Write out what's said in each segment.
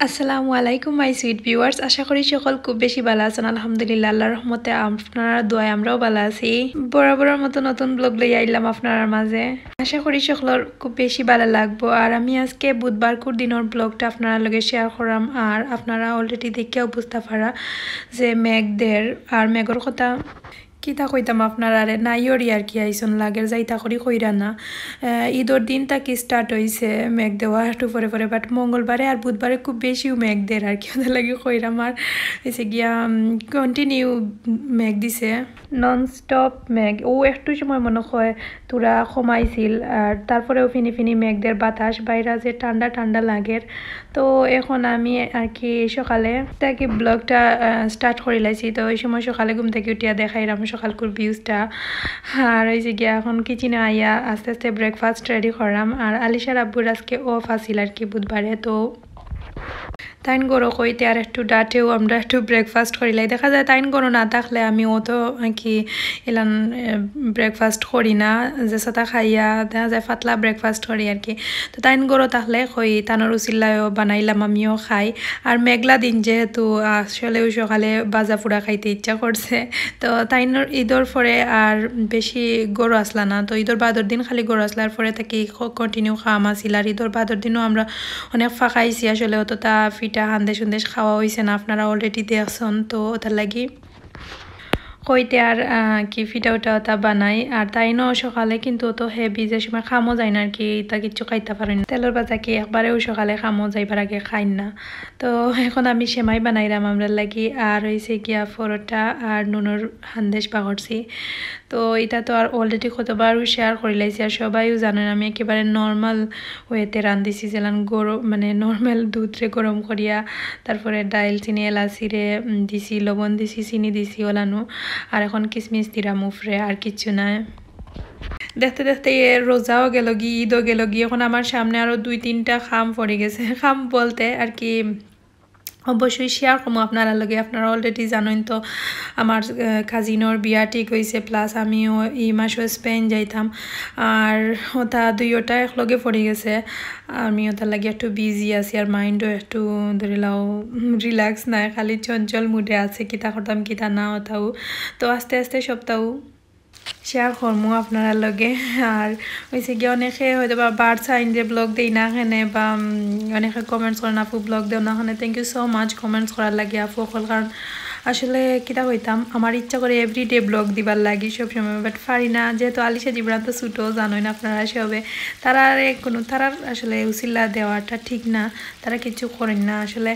আসসালামু আলাইকুম my sweet viewers, আশা করি সকল খুব বেশি ভালো আছেন। আলহামদুলিল্লাহ, আল্লাহর রহমতে আপনারা দোয়ায় আমরাও ভালো আছি। বরাবরের মতো নতুন ব্লগ লই আইলাম আপনার মাঝে। আশা করি সকলের খুব বেশি ভালো লাগবো। আর আমি আজকে বুধবার দিনের ব্লগটা আপনারা লগে শেয়ার করাম। আর আপনারা অলরেডি দেখেও বুঝতে পারা যে মেঘদের আর মেঘর কথা কিতা কইতাম আপনার আরে নাইয়রি আর কি আইসন লাগের যাইতা করি কইরা না। ঈদর দিন তাকি স্টার্ট হয়েছে মেঘ দেওয়া একটু পরে পরে, বাট মঙ্গলবারে আর বুধবারে খুব বেশিও মেঘ দের আর কি ওদের লাগে কইরাম। আর এসে গিয়া কন্টিনিউ মেঘ দিছে, নন স্টপ মেঘ। ও একটু সময় মনে হয় তোরা কমাইছিল, আর তারপরেও ফিনি ফিনি মেঘদের বাতাস বাইরা যে ঠান্ডা ঠান্ডা লাগের। তো এখন আমি আর কি সকালে তাকে ব্লগটা স্টার্ট করে লাইছি। তো ওই সময় সকালে ঘুম থেকে উঠিয়া দেখাইলাম সকালকুর ভিউজটা। আর ওই যে গিয়া এখন কিচেনে আইয়া আস্তে আস্তে ব্রেকফাস্ট রেডি করাম। আর আলিশার আব্বুর আজকে অফ আসিল আর কি বুধবারে। তো তাইন গরো কইতে আর একটু ডাটেও আমরা একটু ব্রেকফাস্ট করিলাই। দেখা যায় তাইন গরো না থাকলে আমি অত কি এলান ব্রেকফাস্ট করি না, যে সাথে খাইয়া দেখা যায় পাতলা ব্রেকফাস্ট করি আর কি। তো তাইন গরো থাকলে কই তানোর উচিল্লায়ও বানাইলাম, আমিও খাই। আর মেঘলা দিন যেহেতু আসলেও সকালে বাজা পুরা খাইতে ইচ্ছা করছে। তো তাইনোর ঈদর পরে আর বেশি গরু আসলা না। তো ঈদর বাদর দিন খালি গরু আসলার পরে থাকি কন্টিনিউ খাওয়া আসিল। আর ঈদর বাদর দিনও আমরা অনেক ফাঁকাইছি, আসলে অতটা ফিটা হান্দেশ উন্দেশ খাওয়া হয়েছে না, আপনারা অলরেডি দেখছেন। তো ওটার লাগি কইতে আর কি ফিটা ওটা ওটা বানাই। আর তাইনও সকালে কিন্তু তো হেভি যে সময় খামো যায় না আর কি, তা কিছু খাইতে পারেন না। তেলের বাজা কি একবারেও সকালে খামো যাইবার আগে খাই না। তো এখন আমি সেমাই বানাইলাম আমরা লাগি। আর হয়েছে গিয়া পরোটা আর নুনের হান্দেশ বাগরছি। তো এটা তো আর অলরেডি কতবারও শেয়ার করে লাইছি। আর সবাইও জানেন আমি একেবারে নর্মাল ওয়েতে রান্ধিছি, যেলান গরম মানে নর্মাল দুধরে গরম করিয়া তারপরে ডাইল চিনি এলাচিরে দিছি, লবণ দিছি, চিনি দিছি ওলানো। আর এখন কিসমিস দিলাম উফরে, আর কিচ্ছু নাই। দেখতে দেখতে রোজাও গেল গি, ঈদও গেল গি। এখন আমার সামনে আরও 2-3টা খাম পড়ে গেছে। খাম বলতে আর কি অবশ্যই শেয়ার করবো আপনারা লগে। আপনারা অলরেডি জানেন তো আমার কাজিনোর বিয়া ঠিক হয়েছে, প্লাস আমিও এই মাসও স্পেন যাইতাম। আর ওটা দুইটা একলগে পড়ে গেছে। আমি ওটার লাগে একটু বিজি আছি, আর মাইন্ডও একটু ধরে লাও রিল্যাক্স নাই, খালি চঞ্চল মুডে আছে, কিতা করতাম কিতা না ওটাও। তো আস্তে আস্তে সপ্তাহ শেয়ার করবো আপনারা লগে। আর হয়েছে গিয়ে অনেকে হয়তো বা বার্ড সাইন যে ব্লগ দেই না এখানে, বা অনেকে কমেন্টস করেন আপু ব্লগ দেও না এখানে। Thank you so much comments করার লাগে আপু সকল। কারণ আসলে কিতা হইতাম আমার ইচ্ছা করে এভরিডে ব্লগ দিবার লাগি সবসময়, বাট পারি না। যেহেতু আলিশা জিবরান তো ছুটো জানোই না আপনারা সবে, তারা কোনো তারার আসলে উচিল্লা দেওয়াটা ঠিক না, তারা কিছু করেন না। আসলে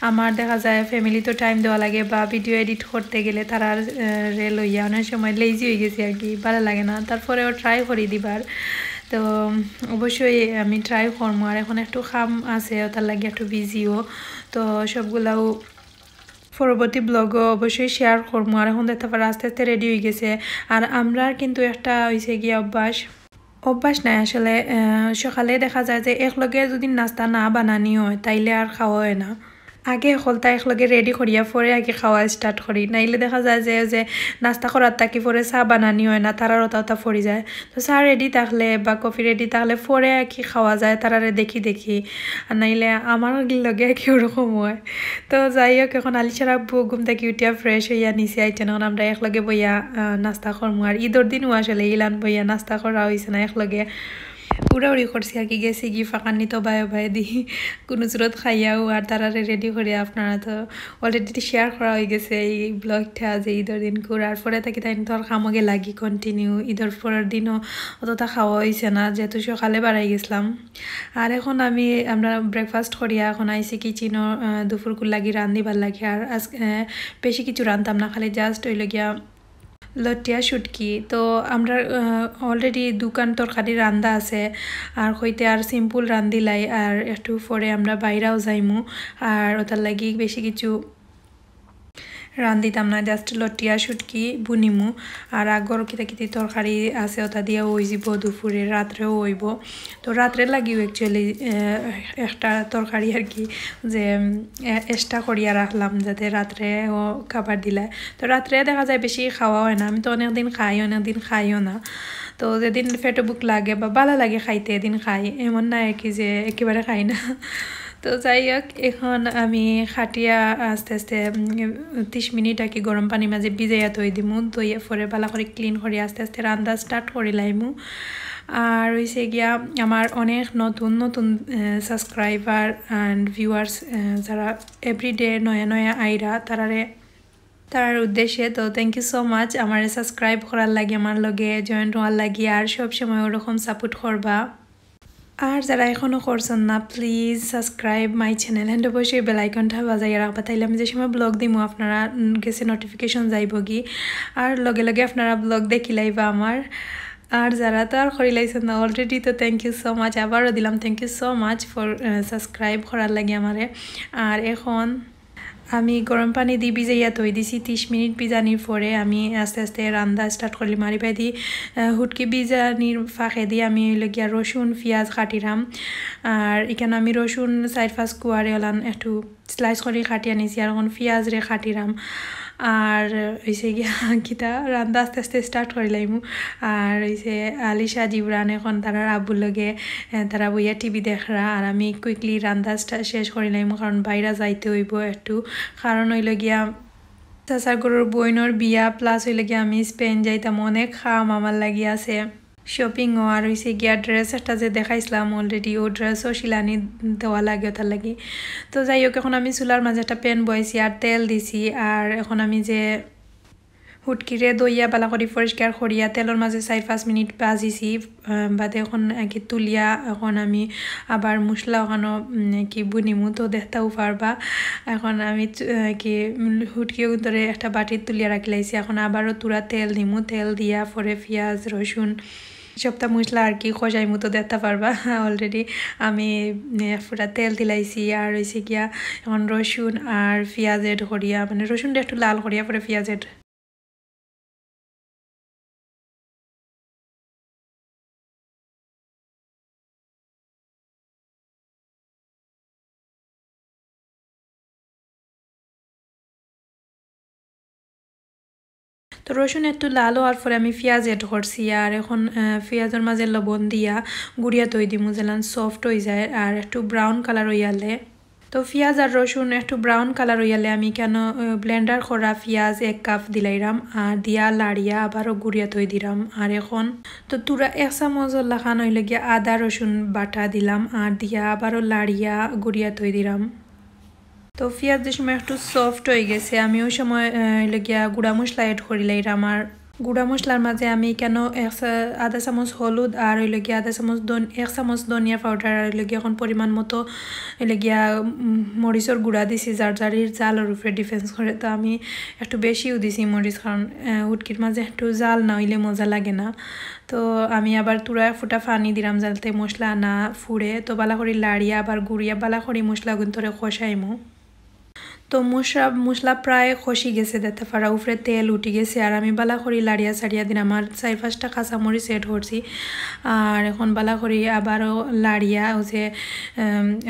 আমার দেখা যায় ফ্যামিলি তো টাইম দেওয়া লাগে, বা ভিডিও এডিট করতে গেলে তারা রে লইয়া অনেক সময় লেজি হয়ে গেছে আর কি, ভালো লাগে না। তারপরেও ট্রাই করি দিবার। তো অবশ্যই আমি ট্রাই করবো। আর এখন একটু কাম আছে তার লাগে একটু বিজিও। তো সবগুলাও পরবর্তী ব্লগও অবশ্যই শেয়ার করবো। আর এখন দেখতে পারে আস্তে আস্তে রেডি হয়ে গেছে। আর আমরা কিন্তু একটা হয়েছে গিয়ে অভ্যাস নাই আসলে। সকালে দেখা যায় যে একলগে যদি নাস্তা না বানানি হয় তাইলে আর খাওয়া হয় না। আগে হলতা একলগে রেডি করিয়া পরে আগে খাওয়া স্টার্ট করি, নাইলে দেখা যায় যে নাস্তা করার তাকি পরে চাহ বানানি হয় না, তারার ওটা পড়ে যায়। তো চাহ রেডি থাকলে বা কফি রেডি থাকলে পরে আর কি খাওয়া যায় তারারে দেখি দেখি, আর নাইলে আমার লগে আর কি ওরকম হয়। তো যাই হোক, এখন আলিশার আব্বু ঘুম থেকে উঠিয়া ফ্রেশ হইয়া নিচে আইতেন, এখন আমরা একলগে বইয়া নাস্তা করবো। আর ঈদর দিনও আসলে ইলান বইয়া নাস্তা করা হয়েছে না, একলগে উড়াউড়ি করছি আর কি। গেছি কি ফাঁকানি তো বায়ে বায়ে দিই কোনো জোরত খাইয়াও। আর তারারে রেডি করে আপনারা তো অলরেডি শেয়ার করা হয়ে গেছে এই ব্লগটা যে ঈদের দিন ঘুরার পরে থাকি তাই তোর খামগে লাগি কন্টিনিউ। ঈদের পরের দিনও অতটা খাওয়া হয়েছে না, যেহেতু সকালে বাড়াই গেছিলাম। আর এখন আমরা ব্রেকফাস্ট করিয়া এখন আইসি কিচেনও দুপুরকুর লাগি রান্ধিবার লাগে। আর আজকে বেশি কিছু রান্ধতাম না, খালি জাস্ট হইল গিয়া লটিয়া শুটকি। তো আমরা অলরেডি দোকান তরকারি রান্দা আছে, আর হইতে আর সিম্পল রান্ধিলাই। আর একটু পরে আমরা বাইরেও যাইমু, আর ওটার লাগি বেশি কিছু রান্ধিতাম না, জাস্ট লটিয়া শুটকি বুনিমু। আর আগর কিতি তরকারি আছে ওটা দিয়ে ওই যাব দুপুরে, রাত্রেও হইব। তো রাত্রে লাগিও অ্যাকচুয়ালি একটা তরকারি আর কি, যে এক্সট্রা করিয়া রাখলাম যাতে রাত্রে ও খাবার দিলে। তো রাত্রে দেখা যায় বেশি খাওয়া হয় না, আমি তো অনেকদিন খাই অনেকদিন খাইও না। তো যেদিন পেটে বুক লাগে বা ভালো লাগে খাইতে এদিন খাই, এমন না আর কি যে একেবারে খাই না। তো যাই হোক এখন আমি খাটিয়া আস্তে আস্তে 30 মিনিট আর কি গরম পানি মাঝে ভিজাইয়া থই দিমু দইয়া পরে ভালো করে ক্লিন করে আস্তে আস্তে রান্না স্টার্ট করে লাইমু আর হইছে গিয়া আমার অনেক নতুন নতুন সাবস্ক্রাইবার অ্যান্ড ভিউয়ার্স যারা এভরিডে নয়া নয়া আইরা তার উদ্দেশ্যে তো থ্যাংক ইউ সো মাচ আমার সাবস্ক্রাইব করার লাগে আমার লগে জয়েন্ট হওয়ার লাগে আর সব সময় ওরকম সাপোর্ট করবা আর যারা এখনো করছেন না please subscribe my channel and অবশ্যই বেল আইকনটা বাজাইয়া রাখবা তাইলে আমি যে সময় ব্লগ দিমু আপনারা কাছে নোটিফিকেশন যাইব কি আর লগে লগে আপনারা ব্লগ দেখি লাইবা আমার আর যারা তো আর করি লাইছেন না অলরেডি তো থ্যাংক ইউ সো মাচ আবারও দিলাম thank you so much for subscribe করার লাগে আমারে আর এখন আমি গরম পানি দিয়ে ভিজাইয়া থই দিছি 30 মিনিট ভিজানির পরে আমি আস্তে আস্তে রান্না স্টার্ট করলি মারি পাই দি হুটকি ভিজানির ফাঁকে দিয়ে আমি লগিয়া রসুন পেঁয়াজ কাটিলাম আর এখানে আমি রসুন 4-5 কুয়ারে ওলান একটু স্লাইস করে কাটিয়ে নিছি আর এখন পেঁয়াজ রে কাটিলাম আর হইছে গিয়া কিতা রান্না আস্তে আস্তে স্টার্ট করিলাম আর হইছে আলিশা জিবরান এখন তারা আব্বুর লগে তারা বইয়া টিভি দেখরা আর আমি কুইকলি রান্না শেষ করিলাম কারণ বাইরে যাইতে হইব একটু কারণ হইল গিয়া চাচার গরুর বইনর বিয়া প্লাস হইলে গিয়া আমি স্পেন যাইতাম অনেক খাম আমার লাগি আছে শপিং আর হইছে গিয়া ড্রেস একটা যে দেখাইছিলাম অলরেডি ও ড্রেসও শিলানি দেওয়া লাগে ওটার লাগি তো যাই হোক এখন আমি চুলার মাঝে একটা প্যান বইছি আর তেল দিছি আর এখন আমি যে হুটকিরে দইয়া বালা করে পরিষ্কার করিয়া তেলের মাঝে 4-5 মিনিট ভাজিছি বাদে এখন কি তুলিয়া এখন আমি আবার মশলা ওখানো কি বুনিমু তো দেখতেও পারবা এখন আমি কি হুটকিও ধরে একটা বাটির তুলিয়া রাখলাইছি এখন আবারও তুরা তেল দিমু তেল দিয়া পরে পেঁয়াজ রসুন সবটা মশলা আর কি খসাইমু তো দেখতে পারবা অলরেডি আমি পুরা তেল দিলাইছি আর হইছে গিয়া এখন রসুন আর পেঁয়াজ এড করিয়া মানে রসুনটা একটু লাল করিয়া পরে পেঁয়াজ এড তো রসুন একটু লাল হওয়ার পরে আমি পেঁয়াজ এড করছি আর এখন পেঁয়াজের মাঝে লবণ দিয়া গুড়িয়া তৈ দিমু যেন সফট হয়ে যায় আর একটু ব্রাউন কালার হইয়ালে তো পেঁয়াজ আর রসুন একটু ব্রাউন কালার হইয়ালে আমি কেন ব্লেন্ডার করা পেঁয়াজ 1 কাপ দিলাইরাম আর দিয়া লাড়িয়া আবারও গুড়িয়া তৈ দিলাম আর এখন তো তুরা 1 চামচ লাখান হইলে গিয়া আদা রসুন বাটা দিলাম আর দিয়া আবারও লাড়িয়া গুড়িয়া তৈ দিলাম তো পেঁয়াজ যে সময় একটু সফট হয়ে গেছে আমি ওই সময় লগিয়া গুঁড়া মশলা এড করিলাম আর গুঁড়া মশলার মাঝে আমি কেন আধা চামচ হলুদ আর ওই লগিয়া আধা চামচ 1 চামচ ধনিয়া পাউডার আর লগিয়া এখন পরিমাণ মতো লগিয়া মরিচর গুঁড়া দিছি যার যারির জালের উপরে ডিফেন্স করে তো আমি একটু বেশিও দিছি মরিচ কারণ হুটকির মাঝে একটু জাল না হইলে মজা লাগে না তো আমি আবার তুরা ফুটা পানি দিলাম যাতে মশলা না ফুড়ে তো বালা করে লাড়িয়া আবার গুড়িয়া বালা করে মশলা গুন্তরে কষাইমু তো মশলা প্রায় খসি গেছে দেখতে পারা উপরে তেল উঠে গেছে আর আমি বালা করি লাড়িয়া সাড়িয়া দিন আমার 4-5টা কাঁচামরিচ এড করছি আর এখন বালা করি আবারও লাড়িয়া যে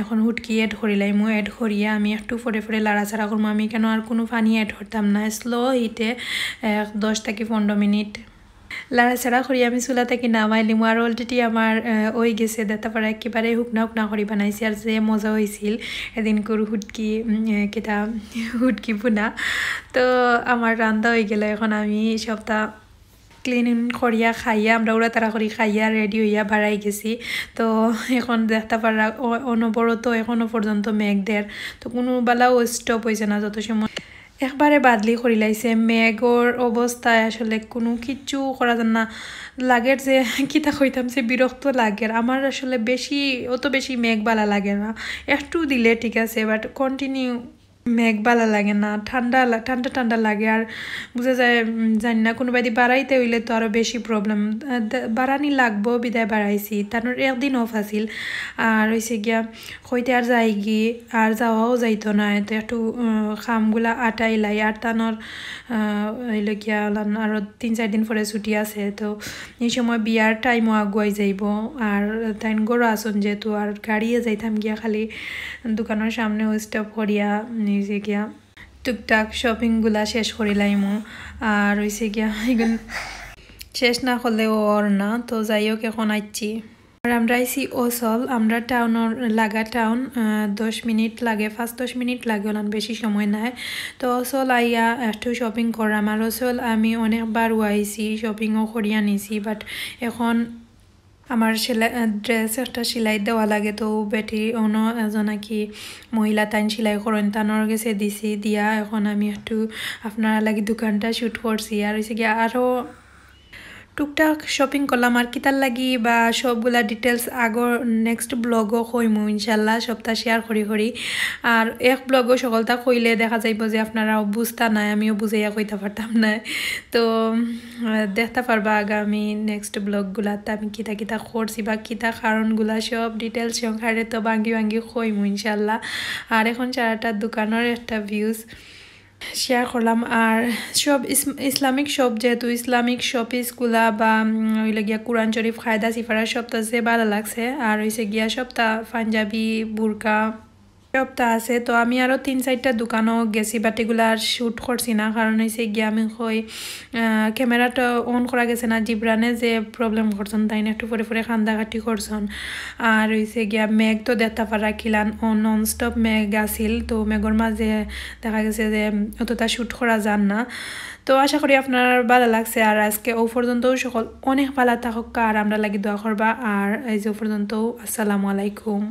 এখন হুটকি এড করিলাম এড করিয়া আমি একটু ফরে ফরে লাড়াচাড়া করবো আমি কেন আর কোনো পানি এড করতাম না স্লো হিটে 10 থেকে 15 মিনিট লাড়াচাড়া করি আমি চুলা থেকে নামাইলিম আর অলরেডি আমার ওই গেছে দেখতে পারা একেবারে হুকনা করে বানাইছি আর যে মজা হয়েছিল এদিন করে হুটকি বুনা তো আমার রান্না হয়ে গেল এখন আমি সবটা ক্লিন করিয়া খাইয়া আমরা ওরা তারা করি খাইয়া রেডি হইয়া বাড়াই গেছি তো এখন দেখতে পারা অনবরত এখনো পর্যন্ত মেঘদের তো কোনো বেলাও স্টপ হয়েছে না যত সময় একবারে বাদলি করি লাইছে মেঘর অবস্থায় আসলে কোনো কিচ্ছু করা যান না লাগের যে কিতা কইতাম যে বিরক্ত লাগে আমার আসলে অত বেশি মেঘ বালা লাগে না একটু দিলে ঠিক আছে বাট কন্টিনিউ মেঘ বালা লাগে না ঠান্ডা লাগে আর বুঝা যায় জানি না কোনো বাদি বাড়াইতে হইলে তো আরও বেশি প্রবলেম বাড়ানি লাগবো বিদায় বাড়াইছি তার একদিন অফ আছিল আর হয়েছে গিয়া হইতে আর যাই গিয়ে আর যাওয়াও যাইতো না তো একটু খামগুলা আটাইলাই আর টানোর হইলে গিয়া আরও 3-4 দিন পরে ছুটি আছে তো এই সময় বিয়ার টাইমও আগুয়াই যাইব আর তাই গরু আসন যেহেতু আর গাড়িয়ে যাইতাম গিয়া খালি দোকানের সামনেও স্টপ করিয়া নিজে গিয়া টুকটাক শপিংগুলা শেষ করিলাইমু আর হয়েছে গিয়া শেষ না করলেও ওর না তো যাই হোক এখন আইছি আর আমরা আইসি ওসল আমরা টাউনের লাগা টাউন 10 মিনিট লাগে 5-10 মিনিট লাগে ওলান বেশি সময় নাই তো ওসল আইয়া একটু শপিং করাম আর ওসল আমি অনেকবার আইসি শপিংও করিয়া নিছি বাট এখন আমার ড্রেস একটা সেলাই দেওয়া লাগে তো বেটি অন্য এজন কি মহিলা তাইন সেলাই করেন তানোর গেছে দিছি দিয়া এখন আমি একটু আপনারা লাগি দোকানটা শুট করছি আর হয়েছে কি আরও টুকটাক শপিং করলাম আর কিতার লাগি বা সবগুলা ডিটেলস আগর নেক্সট ব্লগও কইমু ইনশাল্লাহ সপ্তাহ শেয়ার করি আর এক ব্লগও সকলটা কইলে দেখা যাইব যে আপনারাও বুঝতা নাই আমিও বুঝাইয়া কইতে পারতাম না তো দেখতে পারবা আগামী নেক্সট ব্লগগুলাতে আমি কিতা কিতা করছি বা কিতা কারণগুলা সব ডিটেলস সংখ্যারে তো ভাঙ্গি কইমু ইনশাল্লাহ আর এখন সারাটা দোকানের একটা ভিউজ শেয়ার করলাম আর সব ইসলামিক শপ যেহেতু ইসলামিক শপিসগুলা বা ওইলে গিয়া কোরআন শরীফ খায়দা সিফারা সবটা যে ভালো লাগছে আর হইছে গিয়া সবটা পাঞ্জাবি বুরকা সবটা আছে তো আমি আরও 3-4টা দোকানও গেছি বাট এগুলা আর শ্যুট করছি না কারণ হয়েছে গিয়া আমি কই ক্যামেরাটা অন করা গেছে না জিব্রানে যে প্রবলেম করছেন তাই না একটু পরে খান্দাঘাটি করছেন আর হয়েছে গিয়া মেঘ তো দেখতে পারা কিলান নন স্টপ মেঘ আসিল তো মেঘর মাঝে দেখা গেছে যে অতটা শ্যুট করা যান না তো আশা করি আপনার ভালো লাগছে আর আজকে ও পর্যন্ত সকল অনেক ভালো থাকুক আর আমরা লাগি দোয়া করবা আর এই যে পর্যন্ত আসসালামু আলাইকুম।